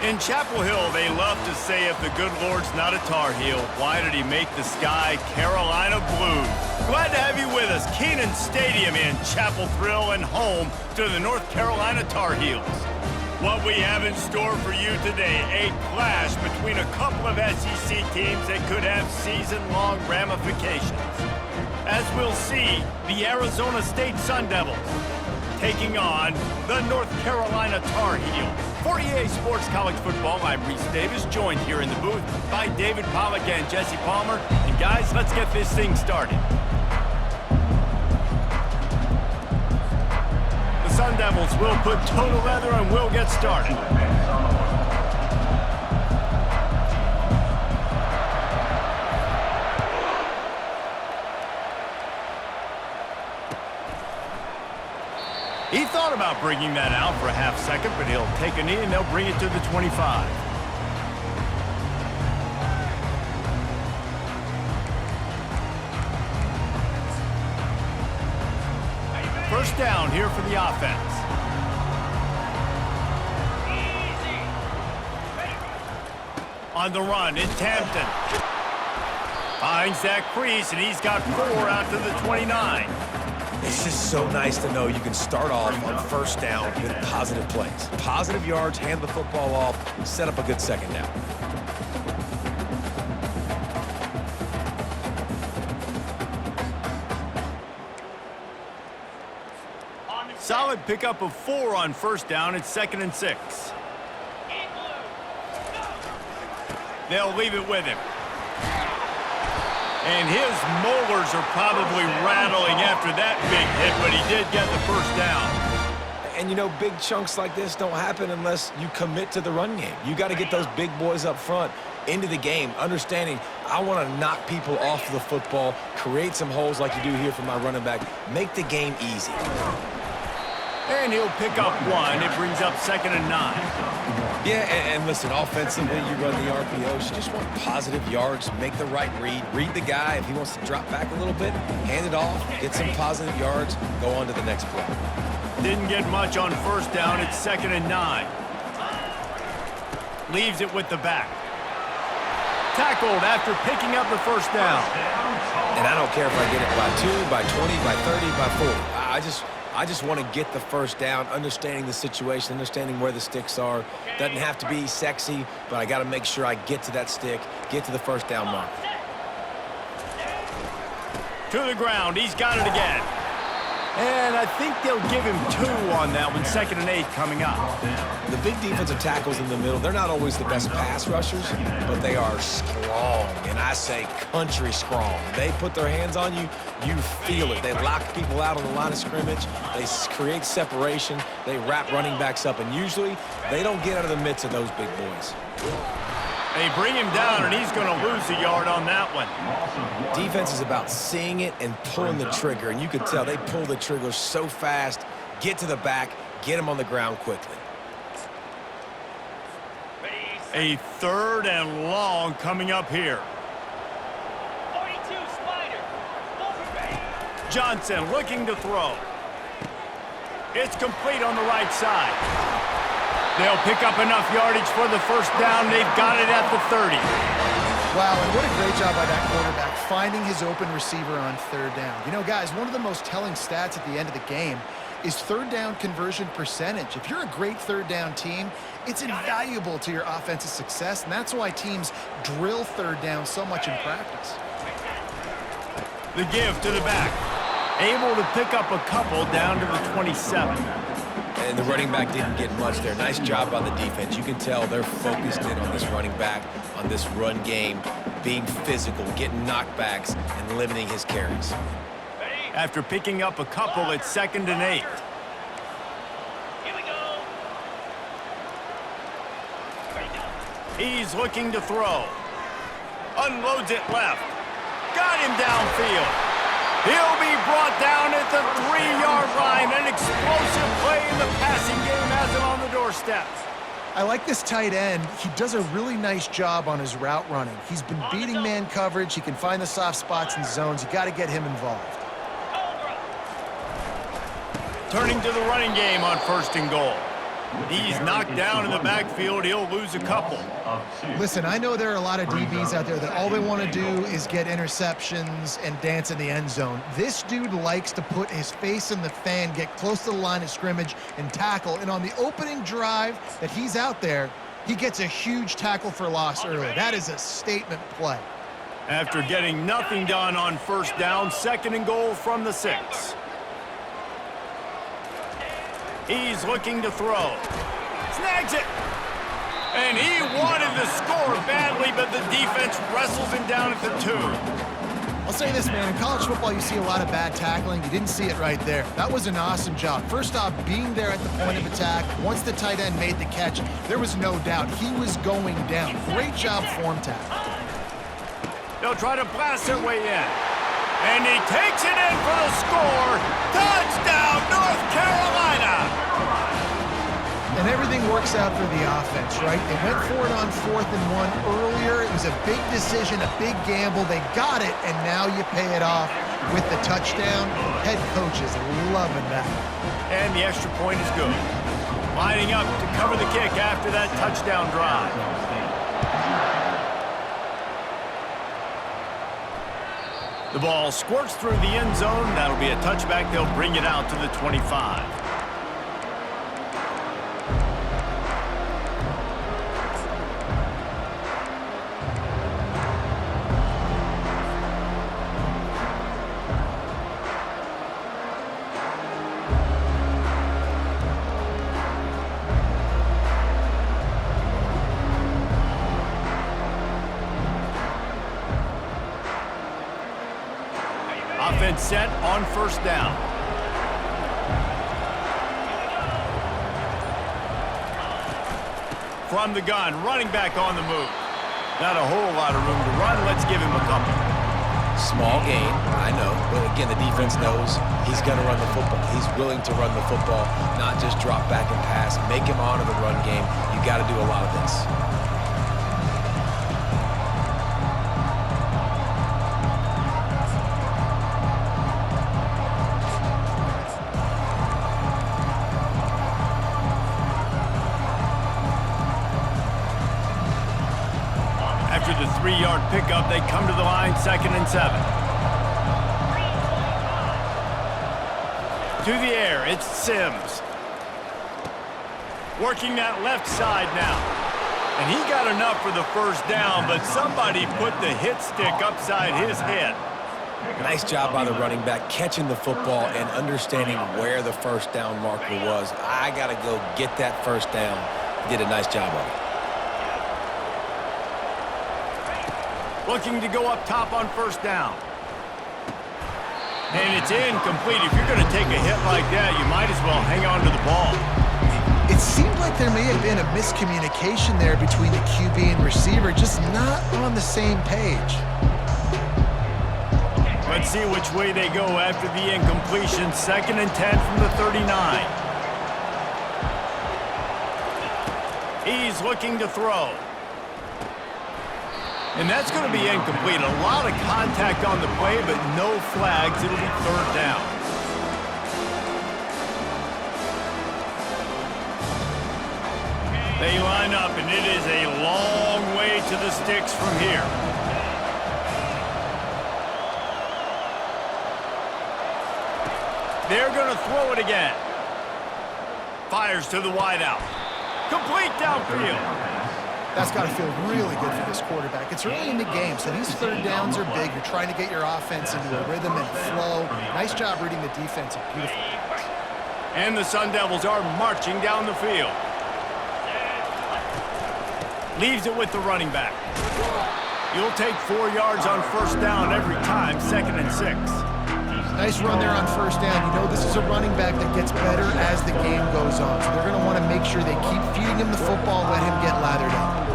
In Chapel Hill, they love to say if the good Lord's not a Tar Heel, why did he make the sky Carolina blue? Glad to have you with us. Kenan Stadium in Chapel Thrill and home to the North Carolina Tar Heels. What we have in store for you today, a clash between a couple of SEC teams that could have season-long ramifications. As we'll see, the Arizona State Sun Devils taking on the North Carolina Tar Heels. For EA Sports College Football, I'm Reese Davis, joined here in the booth by David Pollack and Jesse Palmer. And guys, let's get this thing started. The Sun Devils will put total leather and we'll get started. He thought about bringing that out for a half second, but he'll take a knee and they'll bring it to the 25. First down here for the offense. On the run, it's Hampton. Finds that crease, and he's got 4 out to the 29. It's just so nice to know you can start off on first down with positive plays. Positive yards, hand the football off, set up a good second down. Solid pickup of 4 on first down. It's 2nd and 6. They'll leave it with him. And his molars are probably rattling after that big hit, but he did get the first down. And you know, big chunks like this don't happen unless you commit to the run game. You got to get those big boys up front into the game, understanding I want to knock people off the football, create some holes like you do here for my running back, make the game easy. And he'll pick up 1. It brings up 2nd and 9. Yeah, and listen, offensively, you run the RPOs. You just want positive yards, make the right read the guy. If he wants to drop back a little bit, hand it off, get some positive yards, go on to the next play. Didn't get much on first down. It's 2nd and 9. Leaves it with the back. Tackled after picking up the first down. And I don't care if I get it by 2, by 20, by 30, by 40. I just want to get the first down, understanding the situation, understanding where the sticks are. Doesn't have to be sexy, but I got to make sure I get to that stick, get to the first down mark. To the ground. He's got it again. And I think they'll give him 2 on that one. 2nd and 8 coming up. The big defensive tackles in the middle, they're not always the best pass rushers, but they are strong, and I say country strong. They put their hands on you, you feel it. They lock people out on the line of scrimmage. They create separation. They wrap running backs up, and usually they don't get out of the midst of those big boys. They bring him down, and he's going to lose a yard on that one. Defense is about seeing it and pulling the trigger, and you can tell they pull the trigger so fast, get to the back, get him on the ground quickly. A 3rd and long coming up here. 42 Spider. Johnson looking to throw. It's complete on the right side. They'll pick up enough yardage for the first down. They've got it at the 30. Wow, and what a great job by that quarterback, finding his open receiver on 3rd down. You know, guys, one of the most telling stats at the end of the game is 3rd down conversion percentage. If you're a great 3rd down team, it's invaluable to your offensive success, and that's why teams drill 3rd down so much in practice. The give to the back. Able to pick up a couple down to the 27. And the running back didn't get much there. Nice job by the defense. You can tell they're focused in on this running back, on this run game, being physical, getting knockbacks, and limiting his carries. After picking up a couple, it's 2nd and 8. Here we go. He's looking to throw. Unloads it left. Got him downfield. He'll be brought down at the 3-yard line. An explosive play in the passing game has him on the doorstep. I like this tight end. He does a really nice job on his route running. He's been beating man coverage. He can find the soft spots and zones. You got to get him involved. Turning to the running game on 1st and goal. He's knocked down in the backfield. He'll lose a couple. Listen, I know there are a lot of DBs out there that all they want to do is get interceptions and dance in the end zone. This dude likes to put his face in the fan, get close to the line of scrimmage, and tackle. And on the opening drive that he's out there, he gets a huge tackle for loss early. That is a statement play. After getting nothing done on first down, 2nd and goal from the 6. He's looking to throw. Snags it. And he wanted to score badly, but the defense wrestles him down at the 2. I'll say this, man. In college football, you see a lot of bad tackling. You didn't see it right there. That was an awesome job. First off, being there at the point of attack. Once the tight end made the catch, there was no doubt he was going down. Great job form tackle. They'll try to blast their way in. And he takes it in for the score. Touchdown, North Carolina! And everything works out for the offense, right? They went for it on 4th and 1 earlier. It was a big decision, a big gamble. They got it, and now you pay it off with the touchdown. Head coach is loving that. And the extra point is good. Lining up to cover the kick after that touchdown drive. The ball squirts through the end zone. That'll be a touchback. They'll bring it out to the 25. Offense set on first down. From the gun, running back on the move. Not a whole lot of room to run. Let's give him a couple. Small gain, I know, but again, the defense knows he's going to run the football. He's willing to run the football, not just drop back and pass, make him honor the run game. You got to do a lot of this. After the 3-yard pickup, they come to the line, 2nd and 7. To the air, it's Sims. Working that left side now. And he got enough for the first down, but somebody put the hit stick upside his head. Nice job by the running back, catching the football and understanding where the first down marker was. I got to go get that first down. He did a nice job of it. Looking to go up top on first down. And it's incomplete. If you're going to take a hit like that, you might as well hang on to the ball. It seemed like there may have been a miscommunication there between the QB and receiver, just not on the same page. Let's see which way they go after the incompletion. 2nd and 10 from the 39. He's looking to throw. And that's going to be incomplete. A lot of contact on the play, but no flags. It'll be 3rd down. They line up, and it is a long way to the sticks from here. They're going to throw it again. Fires to the wideout. Complete downfield. That's got to feel really good for this quarterback. It's early in the game, so these 3rd downs are big. You're trying to get your offense into a rhythm and a flow. Nice job reading the defense. Beautiful. And the Sun Devils are marching down the field. Leaves it with the running back. You'll take 4 yards on first down every time, 2nd and 6. Nice run there on first down. You know this is a running back that gets better as the game goes on. So they're going to want to make sure they keep feeding him the football, let him get lathered up.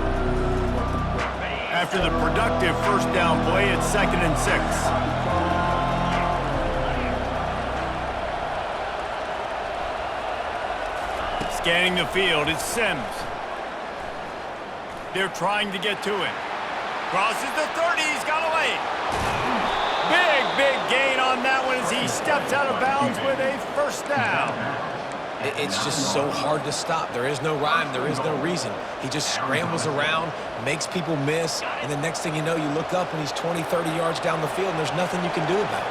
After the productive first down play, it's 2nd and 6. Scanning the field, it's Sims. They're trying to get to him. Crosses the 30, he's got away. Big gain on that one as he steps out of bounds with a first down. It's just so hard to stop. There is no rhyme. There is no reason. He just scrambles around, makes people miss, and the next thing you know, you look up and he's 20, 30 yards down the field, and there's nothing you can do about it.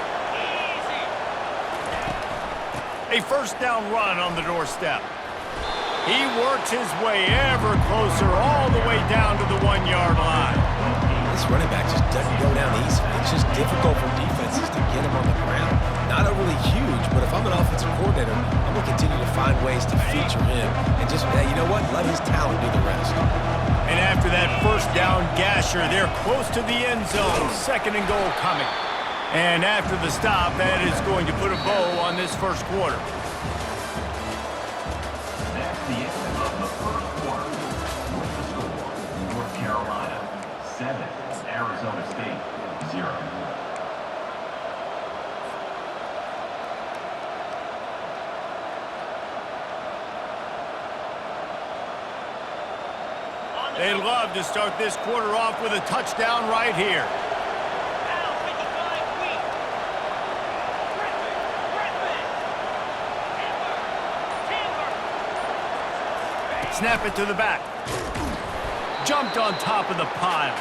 A first down run on the doorstep. He works his way ever closer all the way down to the 1-yard line. This running back just doesn't go down easy. It's just difficult for defenses to get him on the ground. Not overly huge, but if I'm an offensive coordinator, I'm going to continue to find ways to feature him and just, you know what, let his talent do the rest. And after that first down gasher, they're close to the end zone. 2nd and goal coming. And after the stop, that is going to put a bow on this first quarter. That's the end of the first quarter. With the score, North Carolina 7, Arizona State 0. They love to start this quarter off with a touchdown right here. Now 55 weak. Griffin. Timber. Snap it to the back. Jumped on top of the pile.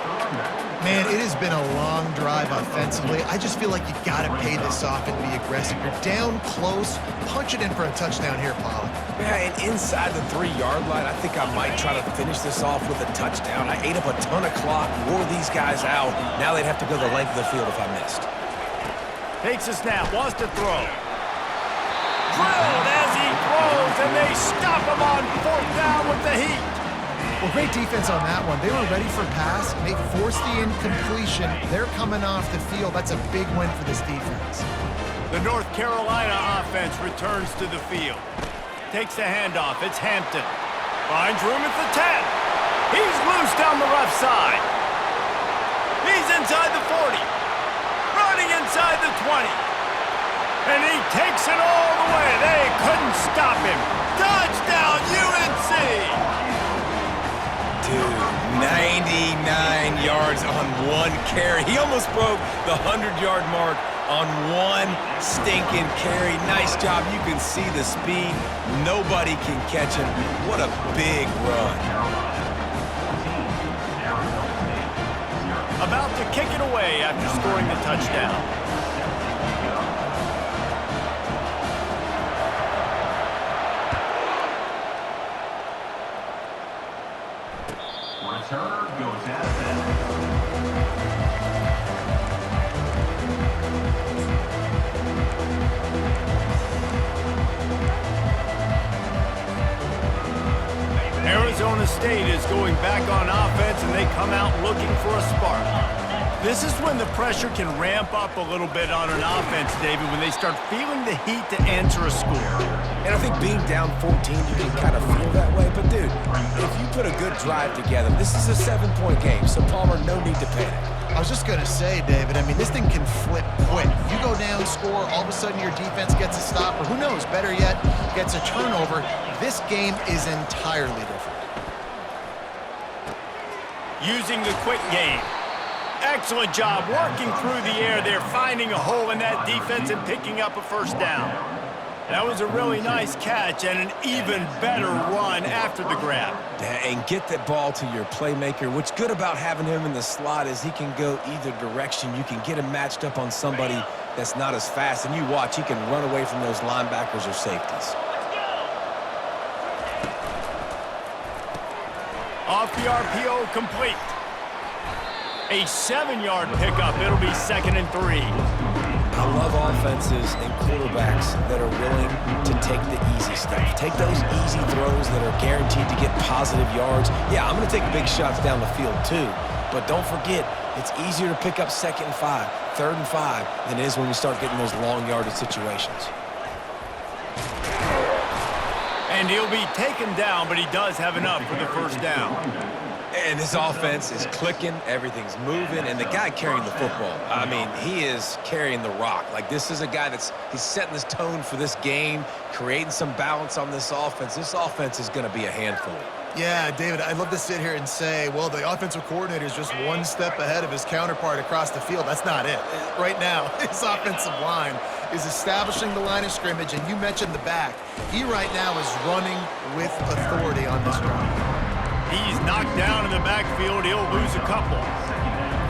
Man, it has been a long drive offensively. I just feel like you got to pay this off and be aggressive. You're down close. Punch it in for a touchdown here, Pollard. Yeah, and inside the 3-yard line, I think I might try to finish this off with a touchdown. I ate up a ton of clock, wore these guys out. Now they'd have to go the length of the field if I missed. Takes a snap, wants to throw. Drilled as he throws, and they stop him on 4th down with the heat. Well, great defense on that one. They were ready for pass. They forced the incompletion. They're coming off the field. That's a big win for this defense. The North Carolina offense returns to the field. Takes a handoff. It's Hampton. Finds room at the 10. He's loose down the left side. He's inside the 40. Running inside the 20. And he takes it all the way. They couldn't stop him. Touchdown, UNC! Dude, 99 yards on one carry. He almost broke the 100-yard mark on one stinking carry. Nice job. You can see the speed. Nobody can catch him. What a big run. About to kick it away after scoring the touchdown. Returner goes out of bounds. Arizona State is going back on offense, and they come out looking for a spark. This is when the pressure can ramp up a little bit on an offense, David, when they start feeling the heat to answer a score. And I think being down 14, you can kind of feel that way. But, dude, if you put a good drive together, this is a 7-point game, so, Palmer, no need to panic. I was just going to say, David, I mean, this thing can flip quick. You go down, score, all of a sudden your defense gets a stop, or who knows, better yet, gets a turnover. This game is entirely different. Using the quick game. Excellent job working through the air there, finding a hole in that defense and picking up a first down. That was a really nice catch and an even better run after the grab. And get that ball to your playmaker. What's good about having him in the slot is he can go either direction. You can get him matched up on somebody that's not as fast. And you watch, he can run away from those linebackers or safeties. Off the RPO, complete. A 7-yard pickup. It'll be 2nd and 3. I love offenses and quarterbacks that are willing to take the easy stuff. Take those easy throws that are guaranteed to get positive yards. Yeah, I'm going to take big shots down the field too. But don't forget, it's easier to pick up 2nd and 5, 3rd and 5 than it is when we start getting those long yardage situations. And he'll be taken down, but he does have enough for the first down. And this offense is clicking, everything's moving, and the guy carrying the football, I mean, he is carrying the rock. Like, this is a guy he's setting this tone for this game, creating some balance on this offense. This offense is going to be a handful. Yeah, David, I'd love to sit here and say, well, the offensive coordinator is just one step ahead of his counterpart across the field. That's not it. Right now, his offensive line is establishing the line of scrimmage, and you mentioned the back. He right now is running with authority on this drive. He's knocked down in the backfield. He'll lose a couple.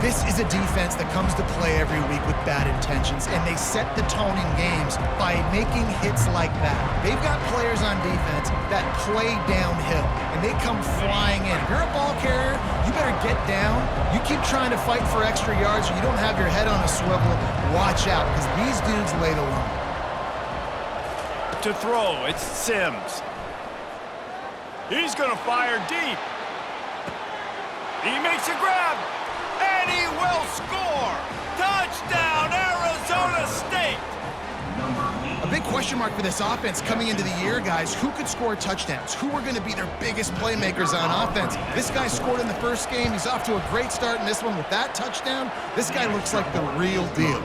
This is a defense that comes to play every week with bad intentions, and they set the tone in games by making hits like that. They've got players on defense that play downhill, and they come flying in. If you're a ball carrier, you better get down. You keep trying to fight for extra yards, or you don't have your head on a swivel. Watch out, because these dudes lay the line. To throw, it's Sims. He's going to fire deep. He makes a grab. And he will score! Touchdown, Arizona State! A big question mark for this offense coming into the year, guys. Who could score touchdowns? Who are going to be their biggest playmakers on offense? This guy scored in the first game. He's off to a great start in this one with that touchdown. This guy looks like the real deal.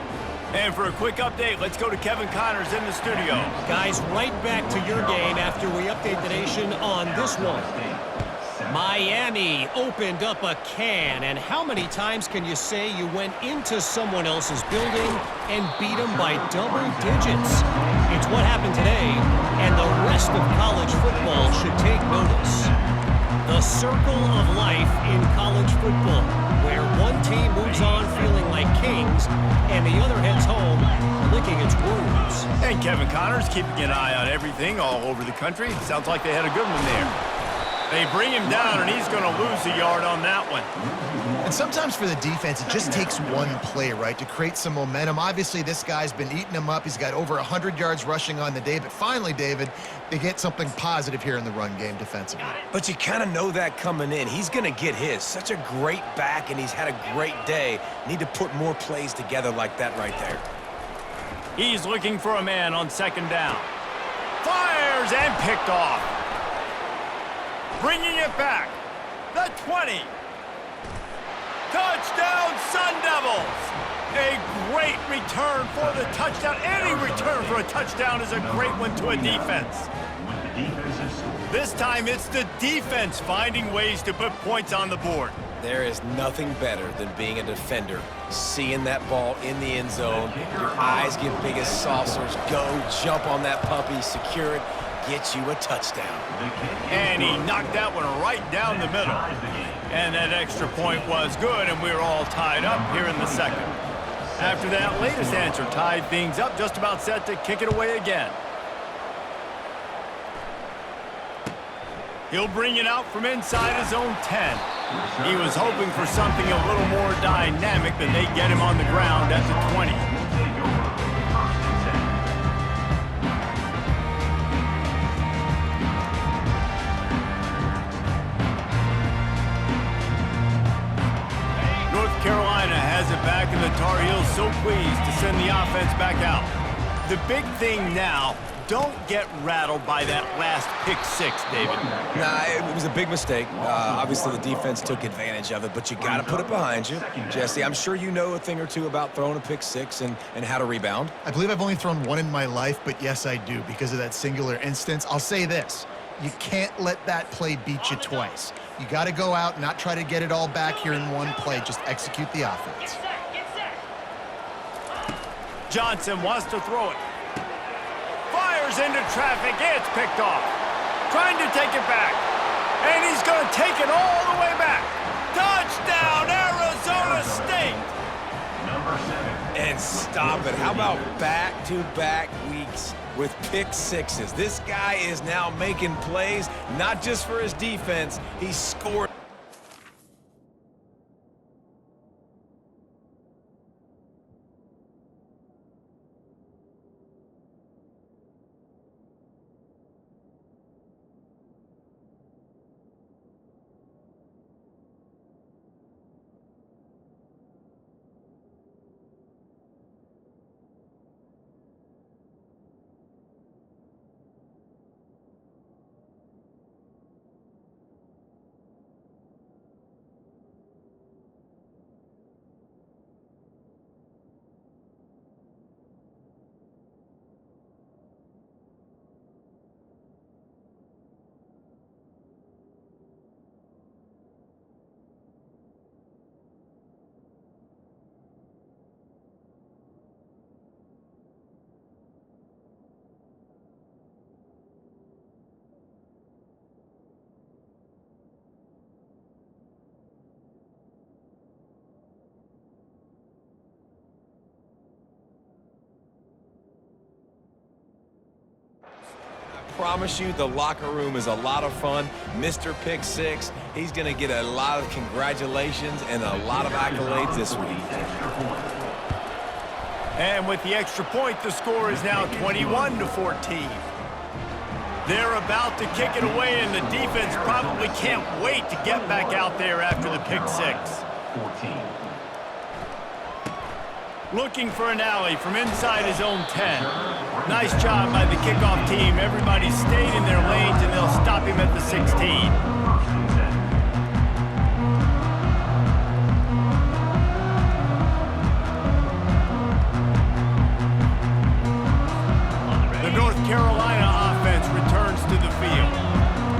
And for a quick update, let's go to Kevin Connors in the studio. Guys, right back to your game after we update the nation on this one. Miami opened up a can, and how many times can you say you went into someone else's building and beat them by double digits? It's what happened today, and the rest of college football should take notice. The circle of life in college football, where one team moves on feeling like kings, and the other heads home licking its wounds. And Kevin Connors keeping an eye on everything all over the country. Sounds like they had a good one there. They bring him down, and he's going to lose a yard on that one. And sometimes for the defense, it just takes one play, right, to create some momentum. Obviously, this guy's been eating them up. He's got over 100 yards rushing on the day. But finally, David, they get something positive here in the run game defensively. But you kind of know that coming in. He's going to get his. Such a great back, and he's had a great day. Need to put more plays together like that right there. He's looking for a man on second down. Fires and picked off. Bringing it back. The 20. Touchdown, Sun Devils. A great return for the touchdown. Any return for a touchdown is a great one to a defense. This time it's the defense finding ways to put points on the board. There is nothing better than being a defender. Seeing that ball in the end zone, your eyes get big as saucers. Go, jump on that puppy, secure it, get you a touchdown. And he knocked that one right down the middle. And that extra point was good, and we were all tied up here in the second. After that latest answer tied things up, just about set to kick it away again. He'll bring it out from inside his own 10. He was hoping for something a little more dynamic, but they get him on the ground at the 20. North Carolina has it back, and the Tar Heels so pleased to send the offense back out. The big thing now, don't get rattled by that last pick six, David. Nah, it was a big mistake. Obviously, the defense took advantage of it, but you got to put it behind you. Jesse, I'm sure you know a thing or two about throwing a pick six and how to rebound. I believe I've only thrown one in my life, but yes, I do because of that singular instance. I'll say this. You can't let that play beat you twice. You got to go out and not try to get it all back here in one play. Just execute the offense. Johnson wants to throw it. Fires into traffic. It's picked off. Trying to take it back. And he's going to take it all the way back. Touchdown, Arizona State. And stop it. How about back-to-back weeks with pick sixes? This guy is now making plays, not just for his defense. He's scored. promise you, the locker room is a lot of fun. Mr. Pick Six, he's going to get a lot of congratulations and a lot of accolades this week. And with the extra point, the score is now 21-14. They're about to kick it away, and the defense probably can't wait to get back out there after the pick six. 14. Looking for an alley from inside his own 10. Nice job by the kickoff team. Everybody stayed in their lanes, and they'll stop him at the 16. The North Carolina offense returns to the field.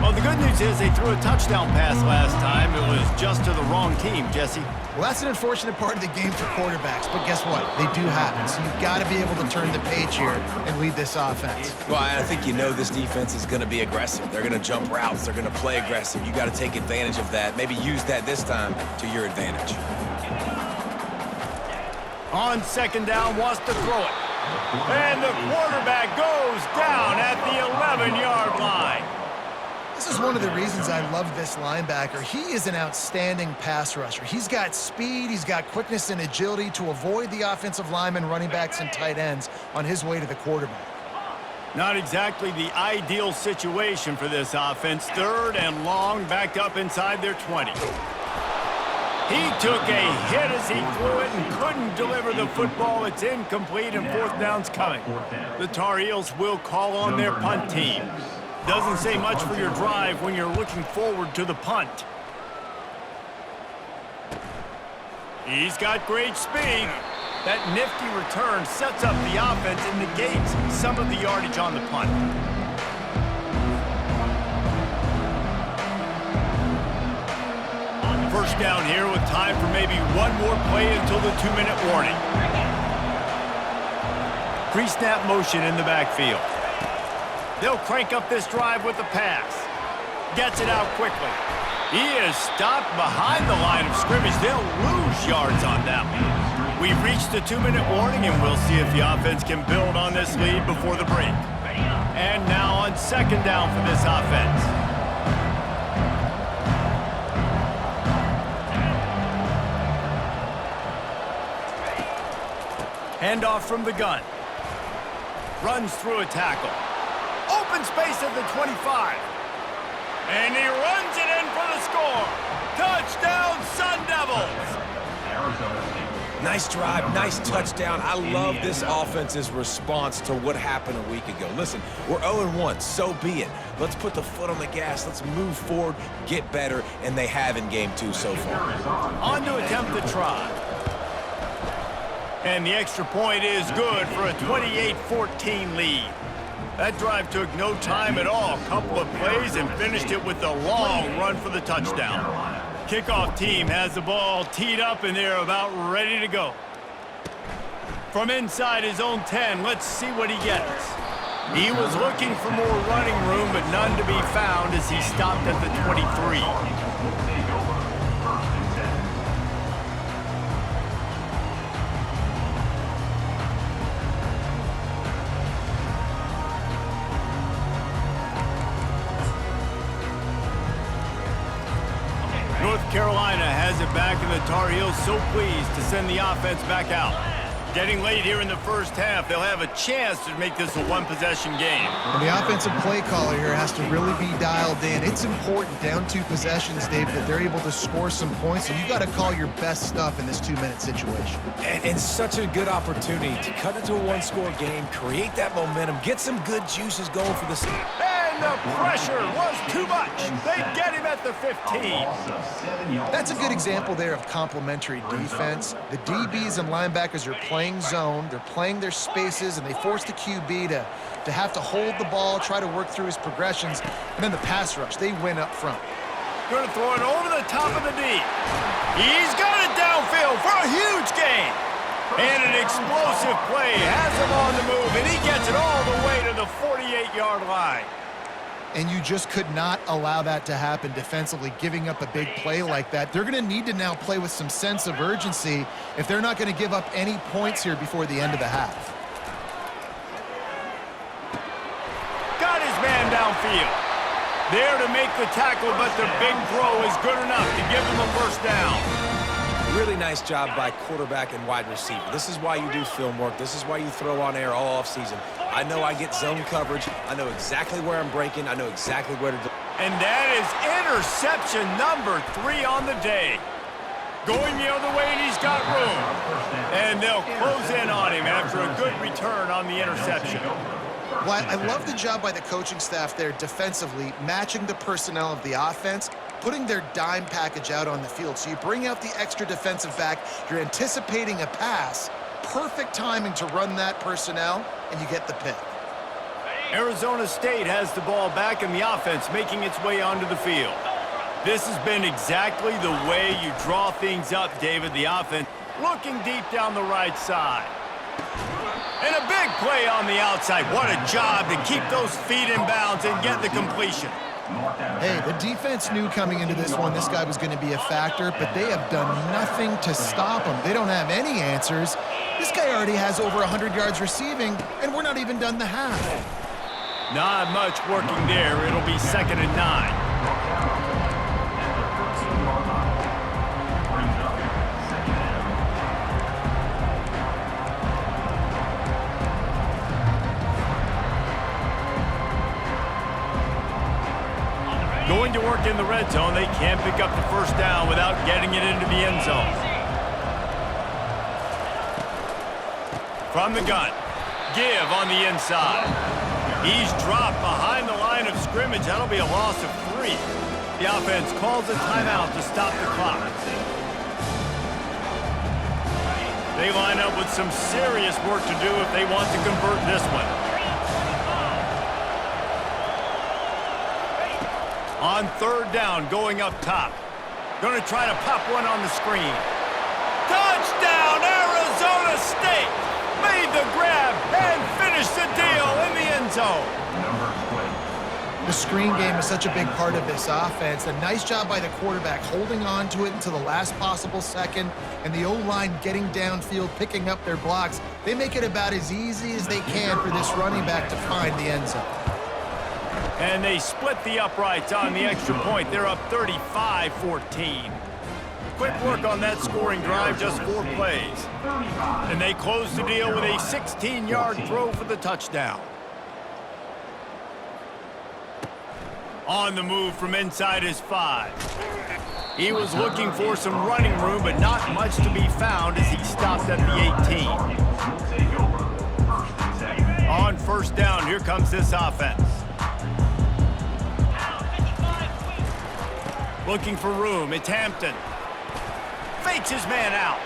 Well, the good news is they threw a touchdown pass last time. It was just to the wrong team, Jesse. Well, that's an unfortunate part of the game for quarterbacks, but guess what? They do happen, so you've got to be able to turn the page here and lead this offense. Well, I think you know this defense is going to be aggressive. They're going to jump routes. They're going to play aggressive. You got to take advantage of that. Maybe use that this time to your advantage. On second down, wants to throw it. And the quarterback goes down at the 11-yard line. This is one of the reasons I love this linebacker. He is an outstanding pass rusher. He's got speed, he's got quickness and agility to avoid the offensive linemen, running backs, and tight ends on his way to the quarterback. Not exactly the ideal situation for this offense. Third and long, backed up inside their 20. He took a hit as he threw it and couldn't deliver the football. It's incomplete, and fourth down's coming. The Tar Heels will call on their punt team. Doesn't say much for your drive when you're looking forward to the punt. He's got great speed. That nifty return sets up the offense and negates some of the yardage on the punt. First down here with time for maybe one more play until the 2-minute warning. Pre-snap motion in the backfield. They'll crank up this drive with the pass. Gets it out quickly. He is stopped behind the line of scrimmage. They'll lose yards on that one. We've reached the 2-minute warning, and we'll see if the offense can build on this lead before the break. And now on second down for this offense. Handoff from the gun. Runs through a tackle. Open space at the 25. And he runs it in for the score. Touchdown, Sun Devils! Nice drive, nice touchdown. I love this offense's response to what happened a week ago. Listen, we're 0-1, so be it. Let's put the foot on the gas. Let's move forward, get better, and they have in game 2 so far. On to attempt the try. And the extra point is good for a 28-14 lead. That drive took no time at all. A couple of plays and finished it with a long run for the touchdown. Kickoff team has the ball teed up, and they're about ready to go. From inside his own 10, let's see what he gets. He was looking for more running room, but none to be found as he stopped at the 23. North Carolina has it back, and the Tar Heels so pleased to send the offense back out. Getting late here in the first half, they'll have a chance to make this a one-possession game. And the offensive play caller here has to really be dialed in. It's important down 2 possessions, Dave, that they're able to score some points, so you got to call your best stuff in this 2-minute situation. And such a good opportunity to cut into a one-score game, create that momentum, get some good juices going for the season. And the pressure was too much. They get him at the 15. That's a good example there of complementary defense. The DBs and linebackers are playing zone, they're playing their spaces, and they force the QB to have to hold the ball, try to work through his progressions, and then the pass rush, they win up front. Going to throw it over the top of the D. He's got it downfield for a huge gain. And an explosive play has him on the move, and he gets it all the way to the 48-yard line. And you just could not allow that to happen defensively, giving up a big play like that. They're going to need to now play with some sense of urgency if they're not going to give up any points here before the end of the half. Got his man down downfield. There to make the tackle, but the big throw is good enough to give them a first down. Really nice job by quarterback and wide receiver. This is why you do film work. This is why you throw on air all offseason. I know I get zone coverage. I know exactly where I'm breaking. I know exactly where to do. And that is interception number 3 on the day. Going the other way, and he's got room. And they'll close in on him after a good return on the interception. Well, I love the job by the coaching staff there defensively, matching the personnel of the offense, putting their dime package out on the field. So you bring out the extra defensive back, you're anticipating a pass, perfect timing to run that personnel, and you get the pick. Arizona State has the ball back and the offense making its way onto the field. This has been exactly the way you draw things up, David, the offense. Looking deep down the right side. And a big play on the outside. What a job to keep those feet in bounds and get the completion. Hey, the defense knew coming into this one this guy was going to be a factor, but they have done nothing to stop him. They don't have any answers. This guy already has over 100 yards receiving, and we're not even done the half. Not much working there. It'll be 2nd and 9. Going to work in the red zone. They can't pick up the first down without getting it into the end zone. From the gun. Give on the inside. He's dropped behind the line of scrimmage. That'll be a loss of 3. The offense calls a timeout to stop the clock. They line up with some serious work to do if they want to convert this one. On 3rd down, going up top. Going to try to pop one on the screen. Touchdown, Arizona State! Made the grab and finished the deal in the end zone. The screen game is such a big part of this offense. A nice job by the quarterback holding on to it until the last possible second, and the O-line getting downfield, picking up their blocks. They make it about as easy as they can for this running back to find the end zone. And they split the uprights on the extra point. They're up 35-14. Quick work on that scoring drive, just 4 plays. And they close the deal with a 16-yard throw for the touchdown. On the move from inside his 5. He was looking for some running room, but not much to be found as he stopped at the 18. On 1st down, here comes this offense. Looking for room, it's Hampton. Fakes his man out.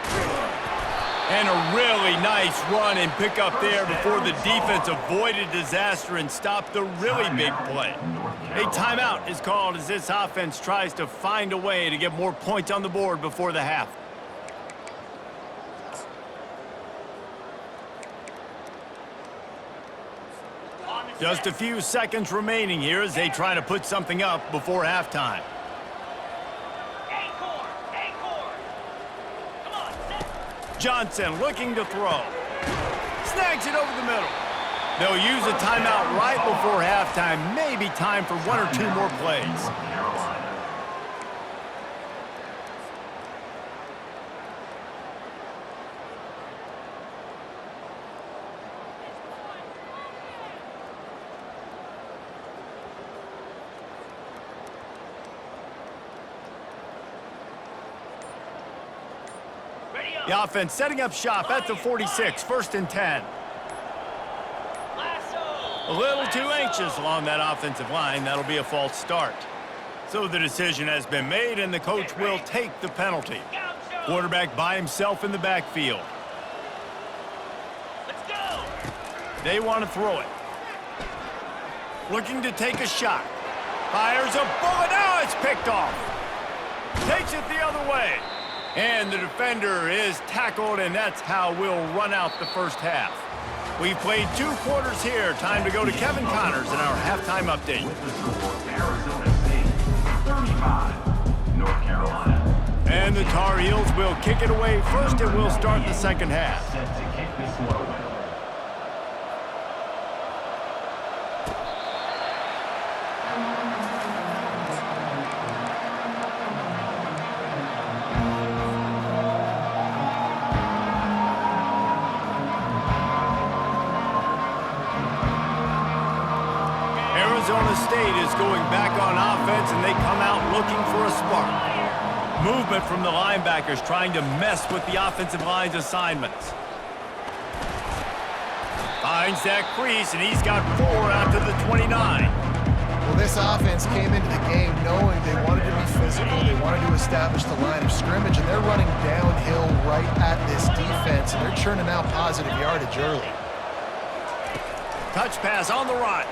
And a really nice run and pick up there before the defense avoided disaster and stopped the really big play. A timeout is called as this offense tries to find a way to get more points on the board before the half. Just a few seconds remaining here as they try to put something up before halftime. Johnson looking to throw. Snags it over the middle. They'll use a timeout right before halftime. Maybe time for 1 or 2 more plays. The offense setting up shop at the 46, 1st and 10. A little too anxious along that offensive line. That'll be a false start. So the decision has been made, and the coach will take the penalty. Quarterback by himself in the backfield. Let's go. They want to throw it. Looking to take a shot. Fires a bullet. Now it's picked off. Takes it the other way. And the defender is tackled, and that's how we'll run out the first half. We've played 2 quarters here. Time to go to Kevin Connors in our halftime update. With the score, Arizona State 35, North Carolina. And the Tar Heels will kick it away first, and we'll start the second half. Set to kick this one away. Arizona State is going back on offense, and they come out looking for a spark. Movement from the linebackers trying to mess with the offensive line's assignments. Finds that crease, and he's got 4 out to the 29. Well, this offense came into the game knowing they wanted to be physical, they wanted to establish the line of scrimmage, and they're running downhill right at this defense, and they're churning out positive yardage early. Touch pass on the run.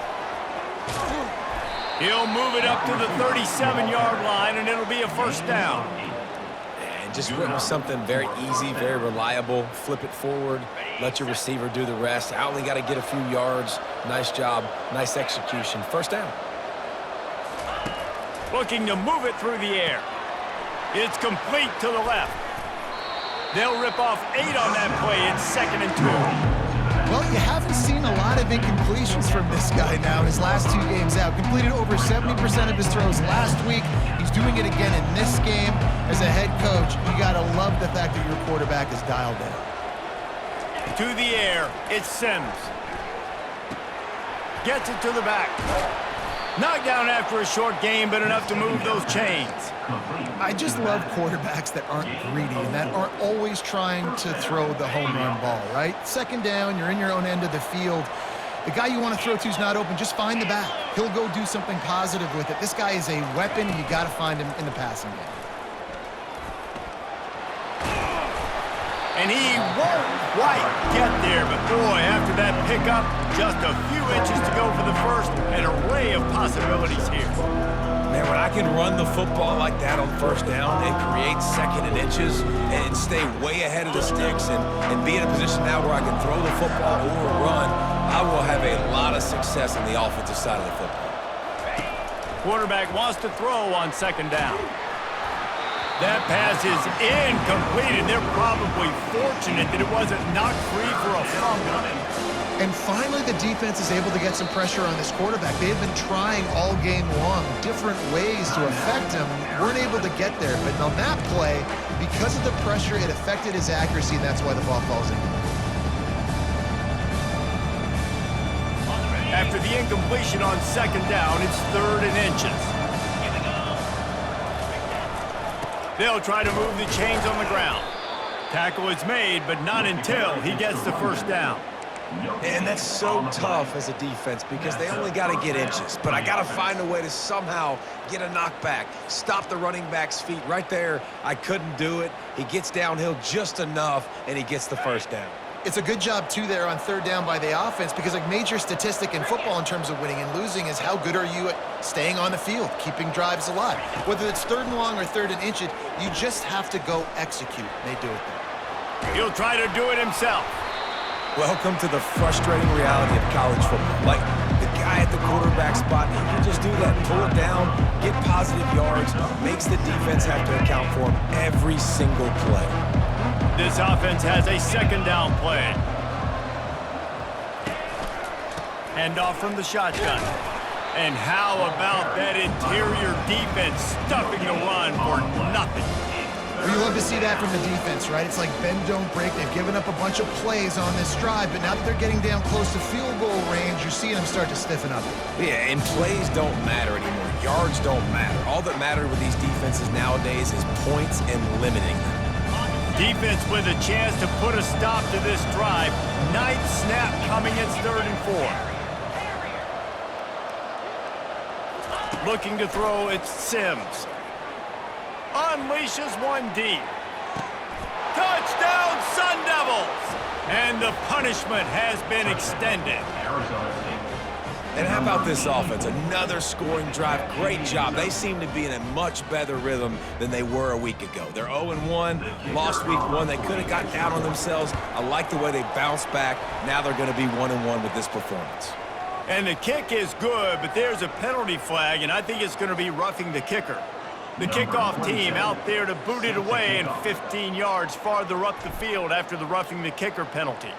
He'll move it up to the 37-yard line, and it'll be a first down. And just went with something very easy, very reliable. Flip it forward, let your receiver do the rest. I only got to get a few yards. Nice job, nice execution. First down. Looking to move it through the air. It's complete to the left. They'll rip off 8 on that play. It's 2nd and 2. Well, you haven't seen a lot of incompletions from this guy now his last 2 games out. Completed over 70% of his throws last week. He's doing it again in this game. As a head coach, you got to love the fact that your quarterback is dialed in. To the air, it's Sims. Gets it to the back. Knocked down after a short game, but enough to move those chains. I just love quarterbacks that aren't greedy and that aren't always trying to throw the home run ball, right? 2nd down, you're in your own end of the field. The guy you want to throw to is not open. Just find the back. He'll go do something positive with it. This guy is a weapon, and you got to find him in the passing game. And he won't quite get there, but boy, after that pickup, just a few inches to go for the first. An array of possibilities here. Man, when I can run the football like that on first down and create 2nd and inches and stay way ahead of the sticks and be in a position now where I can throw the football or run, I will have a lot of success on the offensive side of the football. Quarterback wants to throw on 2nd down. That pass is incomplete, and they're probably fortunate that it wasn't knocked free for a fumble. And finally, the defense is able to get some pressure on this quarterback. They have been trying all game long different ways to affect him. Weren't able to get there, but on that play, because of the pressure, it affected his accuracy, and that's why the ball falls in. After the incompletion on 2nd down, it's 3rd and inches. They'll try to move the chains on the ground. Tackle is made, but not until he gets the first down. And that's so tough as a defense because they only got to get inches. But I got to find a way to somehow get a knockback, stop the running back's feet. Right there, I couldn't do it. He gets downhill just enough, and he gets the first down. It's a good job, too, there on 3rd down by the offense because a major statistic in football in terms of winning and losing is how good are you at staying on the field, keeping drives alive. Whether it's 3rd and long or 3rd and inches, you just have to go execute. They do it there. He'll try to do it himself. Welcome to the frustrating reality of college football. Like, the guy at the quarterback spot, he can just do that, pull it down, get positive yards, makes the defense have to account for him every single play. This offense has a 2nd down play. Handoff from the shotgun. And how about that interior defense stuffing the run for nothing? Well, you love to see that from the defense, right? It's like bend, don't break. They've given up a bunch of plays on this drive, but now that they're getting down close to field goal range, you're seeing them start to stiffen up. Yeah, and plays don't matter anymore. Yards don't matter. All that matters with these defenses nowadays is points and limiting them. Defense with a chance to put a stop to this drive. Ninth snap coming. It's 3rd and 4. Looking to throw, it's Sims. Unleashes one deep. Touchdown, Sun Devils! And the punishment has been extended. And how about this offense? Another scoring drive. Great job. They seem to be in a much better rhythm than they were a week ago. They're 0-1, lost week 1. They could have got down on themselves. I like the way they bounced back. Now they're going to be 1-1 with this performance. And the kick is good, but there's a penalty flag, and I think it's going to be roughing the kicker. The kickoff team out there to boot it away and 15 yards farther up the field after the roughing the kicker penalty.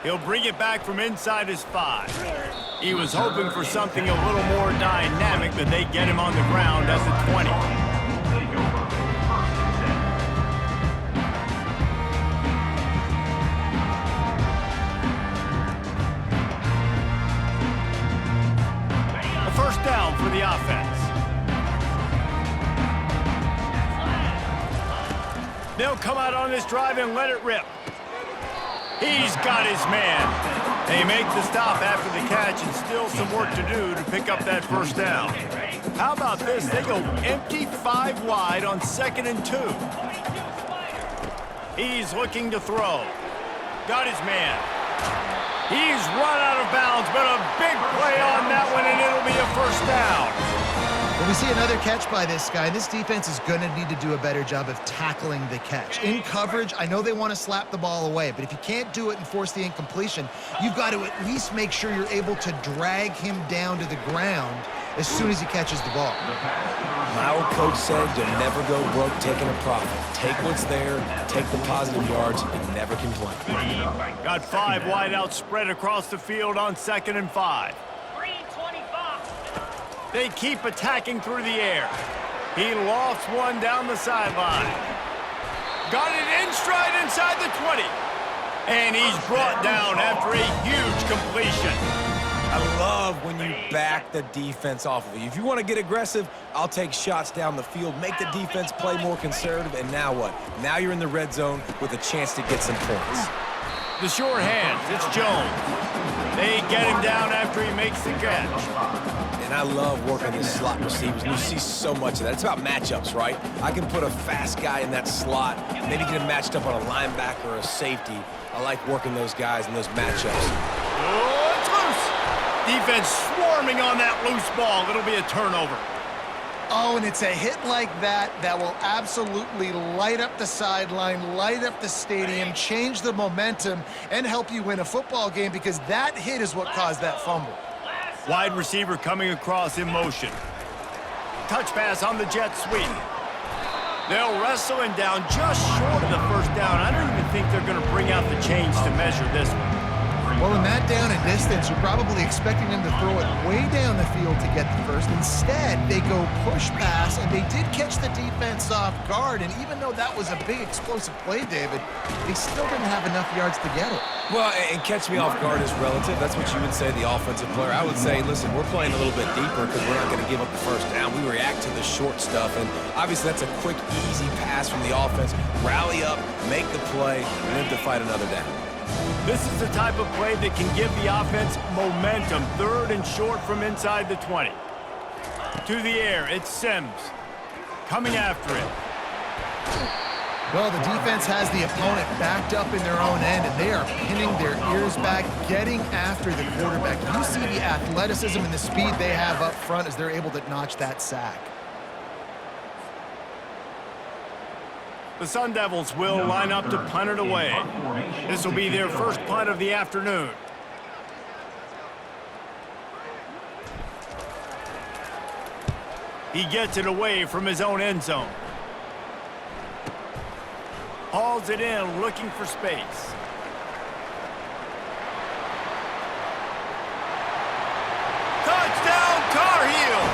He'll bring it back from inside his 5. He was hoping for something a little more dynamic, but they get him on the ground at the 20. They'll come out on this drive and let it rip. He's got his man. They make the stop after the catch and still some work to do to pick up that first down. How about this? They go empty 5 wide on 2nd and 2. He's looking to throw. Got his man. He's run out of bounds, but a big play on that one, and it'll be a first down. Well, we see another catch by this guy. This defense is going to need to do a better job of tackling the catch. In coverage, I know they want to slap the ball away, but if you can't do it and force the incompletion, you've got to at least make sure you're able to drag him down to the ground as soon as he catches the ball. My old coach said you'll never go broke taking a profit. Take what's there, take the positive yards, and never complain. Got 5 wide out spread across the field on 2nd and 5. 325. They keep attacking through the air. He lofts one down the sideline. Got it in stride inside the 20. And he's brought down after a huge completion. I love when you back the defense off of you. If you want to get aggressive, I'll take shots down the field, make the defense play more conservative, and now what? Now you're in the red zone with a chance to get some points. The short hands, it's Jones. They get him down after he makes the catch. And I love working these slot receivers, and you see so much of that. It's about matchups, right? I can put a fast guy in that slot, maybe get him matched up on a linebacker or a safety. I like working those guys in those matchups. Oh, it's loose. Defense swarming on that loose ball. It'll be a turnover. Oh, and it's a hit like that that will absolutely light up the sideline, light up the stadium, change the momentum, and help you win a football game because that hit is what caused that fumble. Wide receiver coming across in motion. Touch pass on the jet sweep. They'll wrestle him down just short of the first down. I don't even think they're going to bring out the chains to measure this one. Well, in that down and distance, you're probably expecting them to throw it way down the field to get the first. Instead, they go push pass, and they did catch the defense off guard. And even though that was a big explosive play, David, they still didn't have enough yards to get it. Well, and catch me off guard is relative. That's what you would say, the offensive player. I would say, listen, we're playing a little bit deeper because we're not going to give up the first down. We react to the short stuff, and obviously that's a quick, easy pass from the offense. Rally up, make the play, and live to fight another down. This is the type of play that can give the offense momentum. 3rd and short from inside the 20. To the air, it's Sims. Coming after it. Well, the defense has the opponent backed up in their own end, and they are pinning their ears back, getting after the quarterback. You see the athleticism and the speed they have up front as they're able to notch that sack. The Sun Devils will line up to punt it away. This will be their first punt of the afternoon. He gets it away from his own end zone. Hauls it in, looking for space. Touchdown, Tar Heels!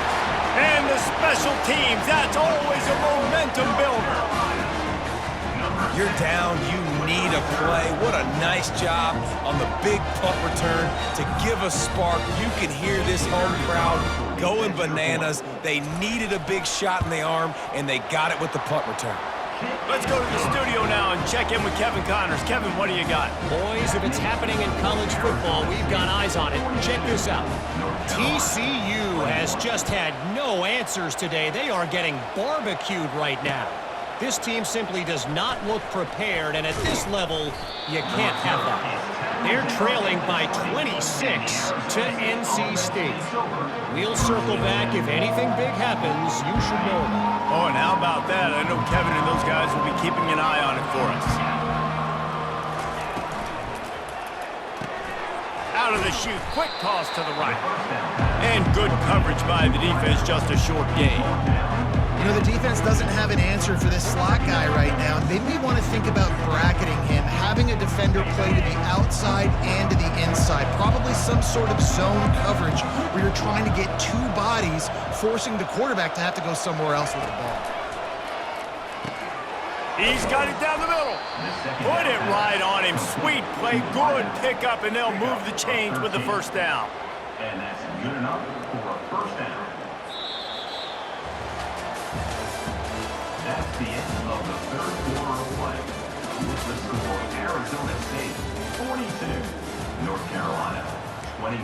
And the special teams, that's always a momentum builder. You're down, you need a play. What a nice job on the big punt return to give a spark. You can hear this home crowd going bananas. They needed a big shot in the arm, and they got it with the punt return. Let's go to the studio now and check in with Kevin Connors. Kevin, what do you got? Boys, if it's happening in college football, we've got eyes on it. Check this out. TCU has just had no answers today. They are getting barbecued right now. This team simply does not look prepared, and at this level, you can't have that. They're trailing by 26 to NC State. We'll circle back. If anything big happens, you should know about it. Oh, and how about that? I know Kevin and those guys will be keeping an eye on it for us. Out of the chute, quick toss to the right. And good coverage by the defense, just a short gain. You know, the defense doesn't have an answer for this slot guy right now. They may want to think about bracketing him, having a defender play to the outside and to the inside. Probably some sort of zone coverage where you're trying to get 2 bodies, forcing the quarterback to have to go somewhere else with the ball. He's got it down the middle. Put it right on him. Sweet play, good pickup, and they'll move the chains with the first down. And that's good enough for a first down. That's the end of the third quarter of play. With the score, Arizona State 42, North Carolina 21.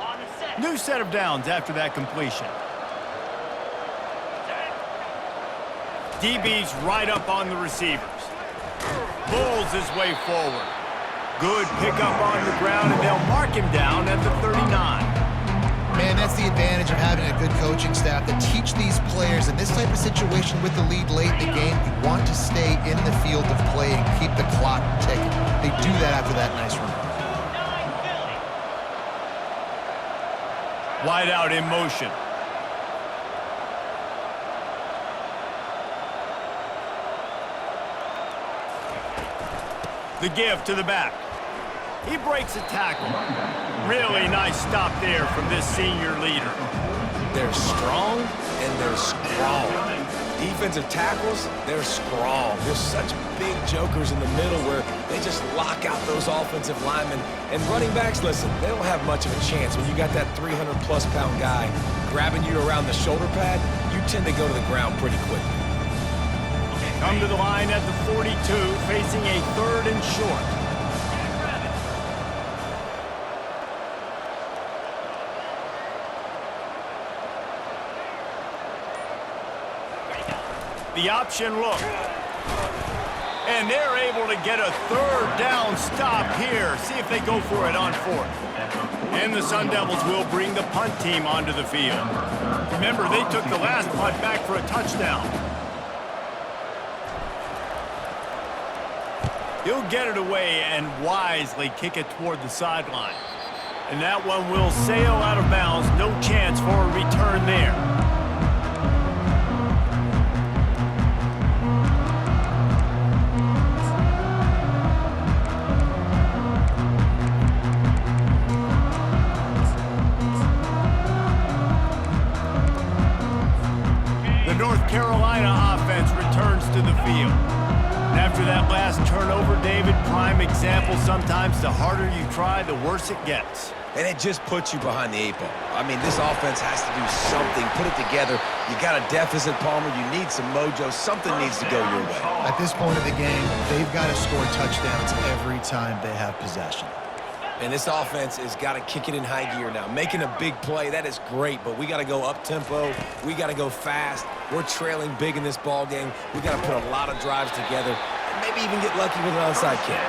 On the set. New set of downs after that completion. DB's right up on the receivers. Bulls his way forward. Good pickup on the ground, and they'll mark him down at the 39. Man, that's the advantage of having a good coaching staff that teach these players in this type of situation with the lead late in the game. You want to stay in the field of play and keep the clock ticking. They do that after that nice run. 9 Philly. Wide out in motion. The give to the back. He breaks a tackle. Really nice stop there from this senior leader. They're strong and they're strong. Defensive tackles, they're strong. There's such big jokers in the middle where they just lock out those offensive linemen. And running backs, listen, they don't have much of a chance. When you got that 300-plus pound guy grabbing you around the shoulder pad, you tend to go to the ground pretty quickly. Come to the line at the 42, facing a 3rd and short. The option look. And they're able to get a 3rd down stop here. See if they go for it on 4th. And the Sun Devils will bring the punt team onto the field. Remember, they took the last punt back for a touchdown. He'll get it away and wisely kick it toward the sideline. And that one will sail out of bounds. No chance for a return there. The North Carolina offense returns to the field. After that last turnover, David, prime example, sometimes the harder you try, the worse it gets. And it just puts you behind the 8 ball. I mean, this offense has to do something, put it together. You got a deficit, Palmer. You need some mojo. Something needs to go your way. At this point of the game, they've got to score touchdowns every time they have possession. And this offense has got to kick it in high gear now. Making a big play, that is great, but we got to go up-tempo. We got to go fast. We're trailing big in this ball game. We got to put a lot of drives together and maybe even get lucky with an onside kick.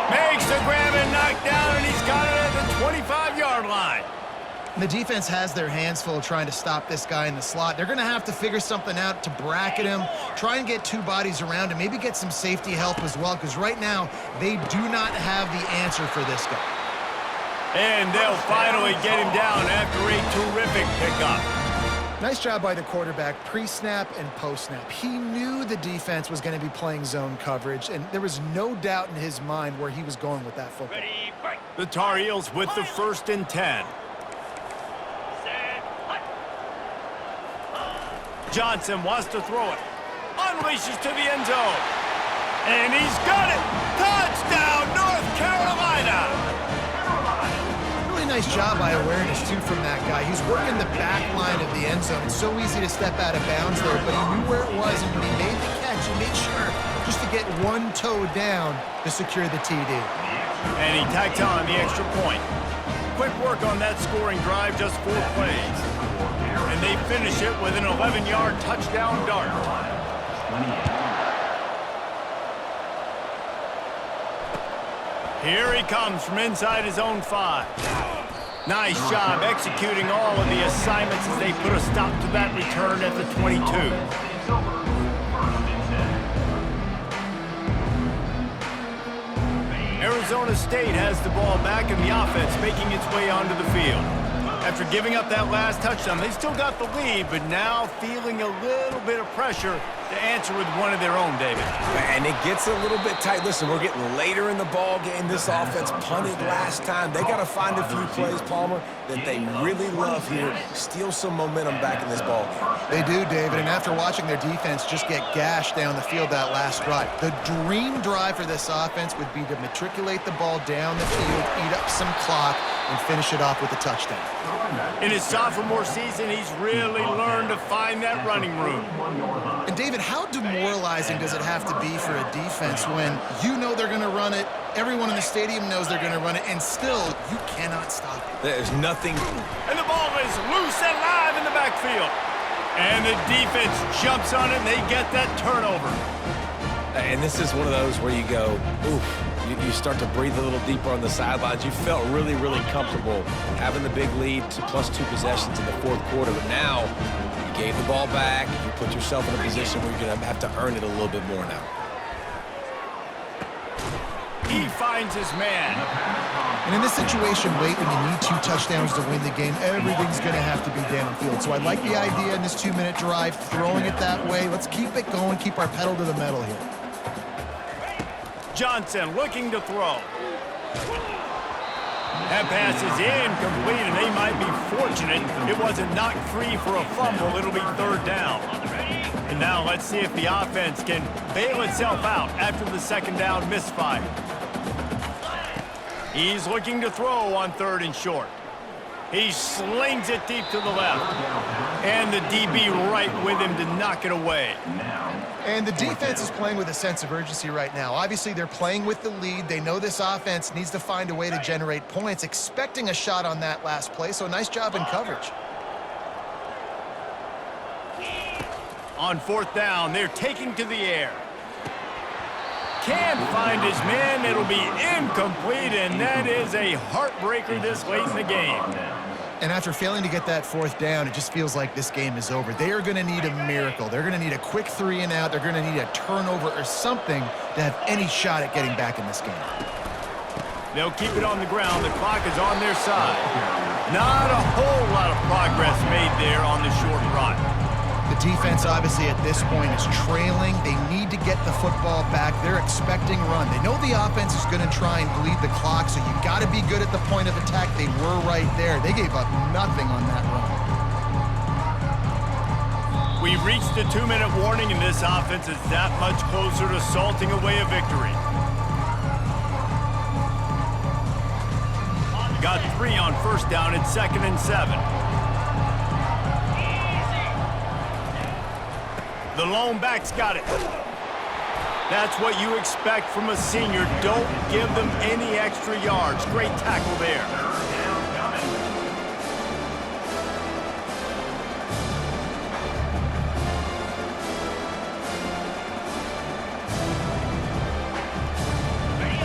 Makes the grab and knock down, and he's got it at the 25-yard line. The defense has their hands full trying to stop this guy in the slot. They're going to have to figure something out to bracket him, try and get 2 bodies around him, maybe get some safety help as well, because right now they do not have the answer for this guy. And they'll finally get him down after a terrific pickup. Nice job by the quarterback, pre-snap and post-snap. He knew the defense was going to be playing zone coverage, and there was no doubt in his mind where he was going with that football. Ready, break. The Tar Heels with the 1st and 10. Set, hut. Johnson wants to throw it. Unleashes to the end zone. And he's got it. Touchdown, North Carolina. Really nice job by awareness, too, from that guy. He's working the back line of the end zone. It's so easy to step out of bounds there, but he knew where it was, and when he made the catch, he made sure just to get 1 toe down to secure the TD. And he tacked on the extra point. Quick work on that scoring drive, just 4 plays. And they finish it with an 11-yard touchdown dart. Here he comes from inside his own 5. Nice job executing all of the assignments as they put a stop to that return at the 22. Arizona State has the ball back and the offense making its way onto the field. After giving up that last touchdown, they still got the lead, but now feeling a little bit of pressure, to answer with one of their own, David. And it gets a little bit tight. Listen, we're getting later in the ball game. This offense punted last time. They got to find a few plays, Palmer, that they really love here. Steal some momentum back in this ball game. They do, David, and after watching their defense just get gashed down the field that last drive, the dream drive for this offense would be to matriculate the ball down the field, eat up some clock, and finish it off with a touchdown. In his sophomore season, he's really learned to find that running room. And David, how demoralizing does it have to be for a defense when you know they're going to run it, everyone in the stadium knows they're going to run it, and still you cannot stop it? There's nothing. And the ball is loose and live in the backfield. And the defense jumps on it, and they get that turnover. And this is one of those where you go, oof. You start to breathe a little deeper on the sidelines. You felt really, really comfortable having the big lead to +2 possessions in the fourth quarter. But now you gave the ball back. You put yourself in a position where you're going to have to earn it a little bit more now. He finds his man. And in this situation, Wade, when you need 2 touchdowns to win the game, everything's going to have to be downfield. So I like the idea in this 2-minute drive, throwing it that way. Let's keep it going, keep our pedal to the metal here. Johnson looking to throw. That pass is incomplete, and they might be fortunate it wasn't knocked free for a fumble. It'll be 3rd down. And now let's see if the offense can bail itself out after the 2nd down misfire. He's looking to throw on 3rd and short. He slings it deep to the left. And the DB right with him to knock it away. And the defense is playing with a sense of urgency right now. Obviously, they're playing with the lead. They know this offense needs to find a way to generate points, expecting a shot on that last play. So nice job in coverage. On 4th down, they're taking to the air. Can't find his man. It'll be incomplete, and that is a heartbreaker this late in the game. And after failing to get that 4th down, it just feels like this game is over. They are going to need a miracle. They're going to need a quick 3 and out. They're going to need a turnover or something to have any shot at getting back in this game. They'll keep it on the ground. The clock is on their side. Not a whole lot of progress made there on the short run. The defense, obviously, at this point is trailing. They need to get the football back. They're expecting run. They know the offense is going to try and bleed the clock, so you got to be good at the point of attack. They were right there. They gave up nothing on that run. We've reached the 2-minute warning, and this offense is that much closer to salting away a victory. Got 3 on 1st down. It's 2nd and 7. The lone back's got it. That's what you expect from a senior. Don't give them any extra yards. Great tackle there.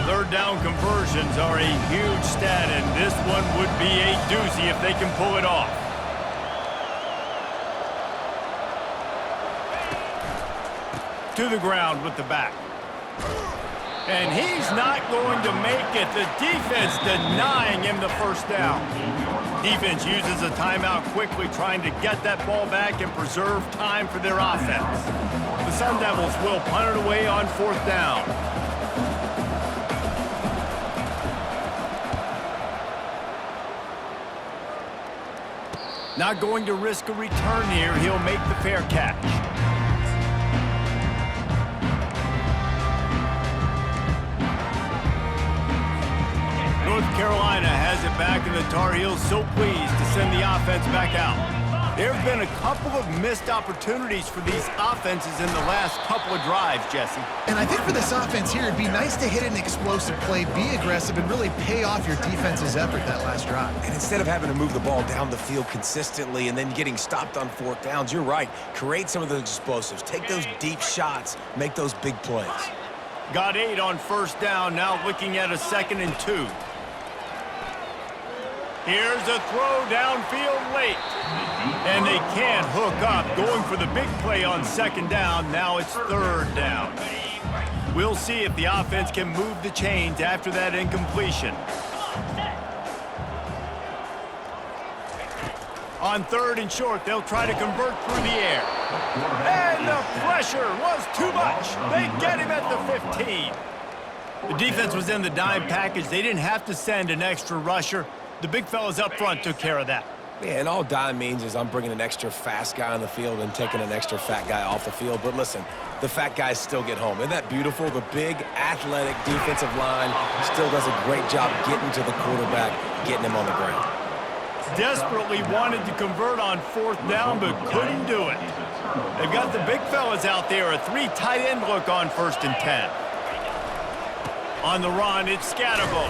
Third down conversions are a huge stat, and this one would be a doozy if they can pull it off. To the ground with the back. And he's not going to make it. The defense denying him the 1st down. Defense uses a timeout quickly, trying to get that ball back and preserve time for their offense. The Sun Devils will punt it away on 4th down. Not going to risk a return here. He'll make the fair catch. North Carolina has it back, and the Tar Heels so pleased to send the offense back out. There have been a couple of missed opportunities for these offenses in the last couple of drives, Jesse. And I think for this offense here, it'd be nice to hit an explosive play, be aggressive, and really pay off your defense's effort that last drive. And instead of having to move the ball down the field consistently and then getting stopped on 4th downs, you're right. Create some of those explosives. Take those deep shots. Make those big plays. Got 8 on 1st down. Now looking at a 2nd and 2. Here's a throw downfield late. And they can't hook up. Going for the big play on 2nd down. Now it's 3rd down. We'll see if the offense can move the chains after that incompletion. On 3rd and short, they'll try to convert through the air. And the pressure was too much. They get him at the 15. The defense was in the dime package. They didn't have to send an extra rusher. The big fellas up front took care of that. Yeah, and all dime means is I'm bringing an extra fast guy on the field and taking an extra fat guy off the field. But listen, the fat guys still get home. Isn't that beautiful? The big, athletic defensive line still does a great job getting to the quarterback, getting him on the ground. Desperately wanted to convert on 4th down, but couldn't do it. They've got the big fellas out there, a 3 tight end look on 1st and 10. On the run, it's Scatterbo.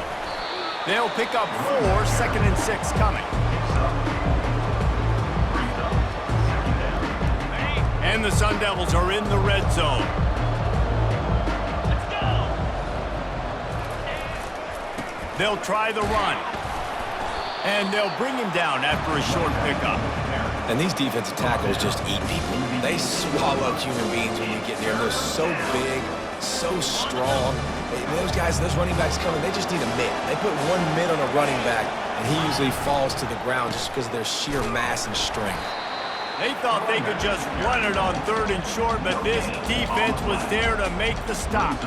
They'll pick up 4, 2nd and 6 coming. And the Sun Devils are in the red zone. Let's go. They'll try the run. And they'll bring him down after a short pickup. And these defensive tackles just eat people. They swallow human beings when you get near them. They're so big, so strong. Those guys, those running backs coming, they just need a mid. They put one mid on a running back, and he usually falls to the ground just because of their sheer mass and strength. They thought they could just run it on 3rd and short, but this defense was there to make the stop.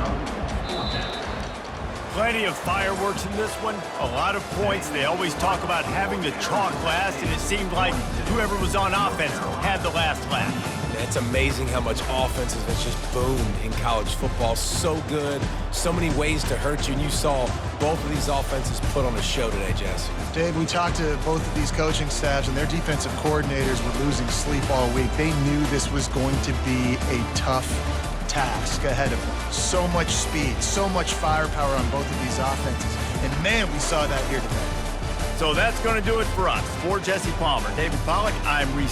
Plenty of fireworks in this one, a lot of points. They always talk about having the chalk last, and it seemed like whoever was on offense had the last laugh. It's amazing how much offense has just boomed in college football. So good, so many ways to hurt you, and you saw both of these offenses put on a show today, Jess. Dave, we talked to both of these coaching staffs, and their defensive coordinators were losing sleep all week. They knew this was going to be a tough task ahead of them. So much speed, so much firepower on both of these offenses. And man, we saw that here today. So that's going to do it for us. For Jesse Palmer, David Pollack, I'm Reese.